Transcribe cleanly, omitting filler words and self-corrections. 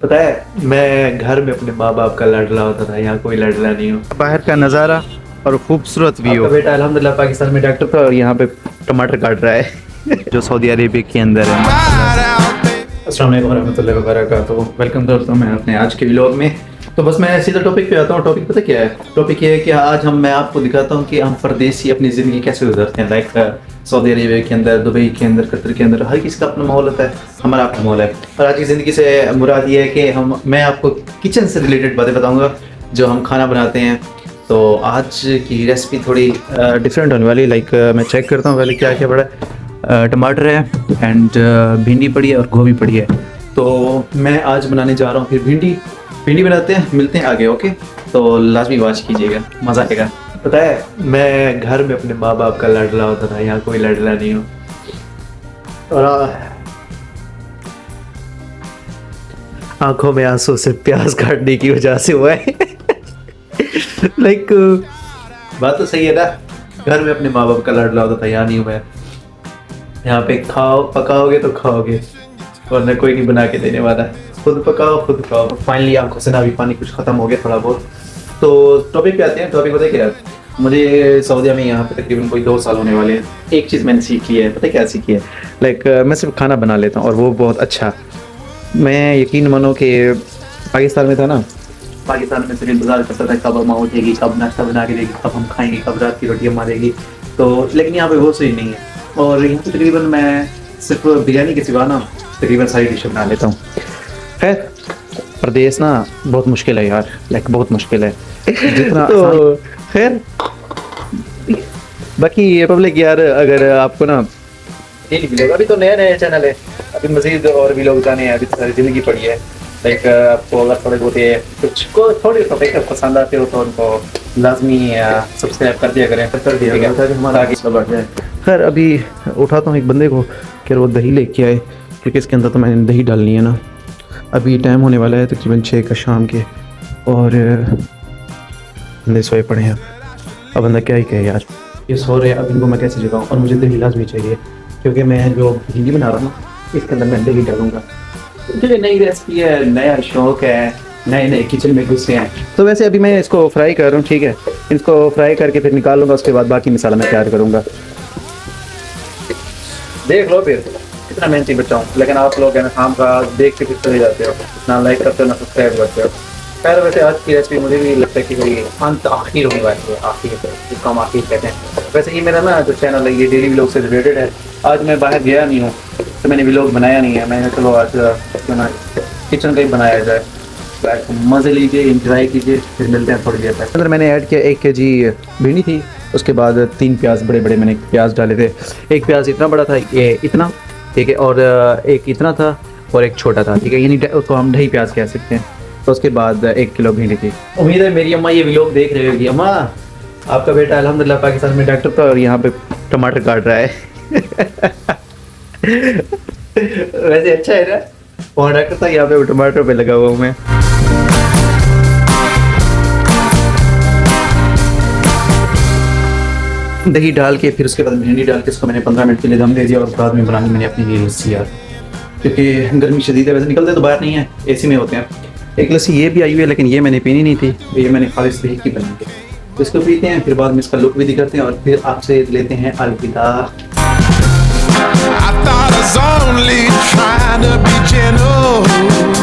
पता है मैं घर में अपने माँ बाप का लाडला होता था, यहाँ कोई लाडला नहीं हो। बाहर का नज़ारा और खूबसूरत व्यू। आपका बेटा अल्हम्दुलिल्लाह पाकिस्तान में डॉक्टर था और यहाँ पे टमाटर काट रहा है जो सऊदी अरेबिया के अंदर है। अस्सलाम वालेकुम रहमतुल्लाहि व बरकातुहू। वेलकम करता हूँ मैं अपने आज के व्लॉग में। तो बस मैं सीधा टॉपिक पे आता हूँ। टॉपिक पता क्या है? टॉपिक ये है कि आज मैं आपको दिखाता हूँ कि हम परदेसी अपनी ज़िंदगी कैसे गुजरते हैं। लाइक सऊदी अरेबिया के अंदर, दुबई के अंदर, कतर के अंदर, हर किसी का अपना माहौल होता है, हमारा अपना माहौल है। और आज की ज़िंदगी से मुराद ये है कि मैं आपको किचन से रिलेटेड बातें बताऊँगा जो हम खाना बनाते हैं। तो आज की रेसिपी थोड़ी डिफरेंट होने वाली। लाइक मैं चेक करता हूँ पहले क्या क्या पड़ा है। टमाटर है एंड भिंडी पड़ी है और गोभी पड़ी है। तो मैं आज बनाने जा रहा हूँ फिर भिंडी बनाते हैं। मिलते हैं आगे, ओके? तो लाजमी वॉच कीजिएगा, मज़ा आएगा। पता है मैं घर में अपने माँ बाप का लाडला होता था, यहाँ कोई लाडला नहीं हो। और आंखों में आंसू से प्याज काटने की वजह से हुआ है लाइक बात तो सही है ना, घर में अपने माँ बाप का लाडला होता था, यहाँ नहीं हुआ है। यहाँ पे पकाओगे तो खाओगे, वरना कोई नहीं बना के देने वाला। खुद पकाओ खुद खाओ। फाइनली आंखों से ना भी पानी कुछ ख़त्म हो गया थोड़ा बहुत। तो टॉपिक पे आते हैं। टॉपिक पता है क्या है? मुझे सऊदीया में यहाँ पे तकरीबन कोई 2 साल होने वाले हैं। एक चीज़ मैंने सीखी है, पता है क्या सीखी है? लाइक मैं सिर्फ खाना बना लेता हूँ और वो बहुत अच्छा। मैं यकीन मानो कि पाकिस्तान में था ना, पाकिस्तान में सिर्फ इंतज़ार करता था कब अम्मा उठेगी, कब नाश्ता बना के देगी, कब हम खाएंगे, कब रात की रोटियाँ मारेगी। तो लेकिन यहाँ पे वो सही नहीं है। और यहाँ पे तकरीबन मैं सिर्फ बिरयानी के सिवा ना तकरीबन सारी डिश बना लेता हूँ। खैर प्रदेश ना बहुत मुश्किल है यार, लाइक बहुत मुश्किल है जितना तो खैर बाकी ये पब्लिक यार, अगर आपको ना डेली व्लॉग, अभी तो नया चैनल है, अभी मज़ीद और व्लॉग जाने हैं, अभी तो सारी ज़िंदगी पड़ी है। लाइक आपको अगर थोड़े बहुत कुछ को थोड़े टॉपिक पसंद आते हो तो उनको लाजमी सब्सक्राइब कर दिया करें, कर दिया गया ताकि हमारा आगे सब बढ़ जाए। खैर अभी उठाता हूँ एक बंदे को कि वो दही लेके आए, क्योंकि इसके अंदर तो मैंने दही डालनी है ना। अभी टाइम होने वाला है तकरीबन 6 का शाम के और बंदे सोए पड़े हैं। अब बंदा क्या ही कहे यार, ये सो रहे हैं, अब इनको मैं कैसे जगाऊँ? और मुझे दही लाजमी चाहिए क्योंकि मैं जो भिंडी बना रहा हूँ ना इसके अंदर मैं दही डालूँगा। मुझे नई रेसिपी है, नया शौक़ है, नए किचन में घुसे हैं। तो वैसे अभी मैं इसको फ्राई कर रहा हूँ, ठीक है? इसको फ्राई करके फिर निकाल लूँगा, उसके बाद बाकी मसाला मैं तैयार करूँगा। देख लो फिर कितना मेहनती बच्चा हूँ, लेकिन आप लोग है ना काम का देख के फिर चले जाते हो, ना लाइक करते हो ना सब्सक्राइब करते हो। खैर वैसे आज की रेसिपी मुझे भी लगता है कि कोई अंत आखिर होने वाली है, आखिर जिसको हम आखिर कहते हैं। वैसे ये मेरा ना जो चैनल है ये डेली व्लॉग से रिलेटेड है। आज मैं बाहर गया नहीं हूँ तो मैंने व्लॉग बनाया नहीं है। मैंने चलो आज किचन का ही बनाया जाए, मज़े लीजिए, इंजॉय कीजिए, फिर मिलते हैं थोड़ी देर तक। अंदर मैंने ऐड किया 1 kg भिंडी थी, उसके बाद 3 प्याज बड़े बड़े मैंने प्याज डाले थे। एक प्याज इतना बड़ा था, ये इतना, ठीक है, और एक इतना था और एक छोटा था, ठीक है, यानी उसको हम ढाई प्याज कह सकते हैं। तो उसके बाद 1 किलो भिंडी थी। उम्मीद है मेरी अम्मा ये व्लॉग देख रही होगी। अम्मा आपका बेटा अल्हम्दुलिल्लाह पाकिस्तान में डॉक्टर था और यहाँ पे टमाटर काट रहा है वैसे अच्छा है ना, वहाँ डॉक्टर था, यहाँ पे टमाटर पे लगा हुआ हूँ मैं। दही डाल के फिर उसके बाद भिंडी डाल के इसको मैंने 15 मिनट के लिए दम दे दिया। और बाद में बनानी मैंने अपनी ये लस्सी यार, क्योंकि गर्मी शदीद है। वैसे निकलते तो बाहर नहीं है, एसी में होते हैं। एक लस्सी ये भी आई हुई है लेकिन ये मैंने पीनी नहीं थी, ये मैंने खालिस दही की बनाई है। तो इसको पीते हैं, फिर बाद में इसका लुक भी दिखाते हैं और फिर आपसे लेते हैं अलविदा। I thought I was only trying to be gentle.